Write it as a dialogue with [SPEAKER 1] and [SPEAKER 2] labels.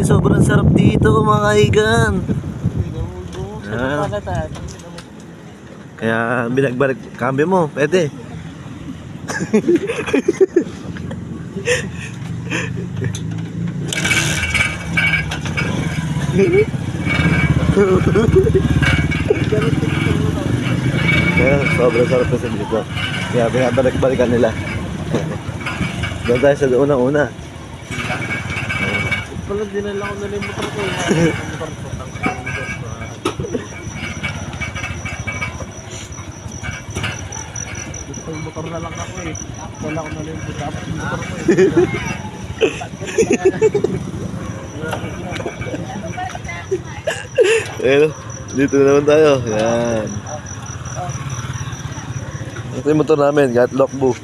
[SPEAKER 1] Sobrang sarap dito mga kaigan. Kaya binagbalik kambyo mo, pwede. Kaya sobrang sarap kasi dito. Kaya binabalik-balikan nila. Doon tayo sa unang-una.
[SPEAKER 2] Pala dinala ko na yung motor ko. Gusto yung motor na lang ako eh. Wala ko na yung motor ko eh.
[SPEAKER 1] Ayun, dito na naman tayo. Yan. Ito yung motor namin, Gatlok Boo.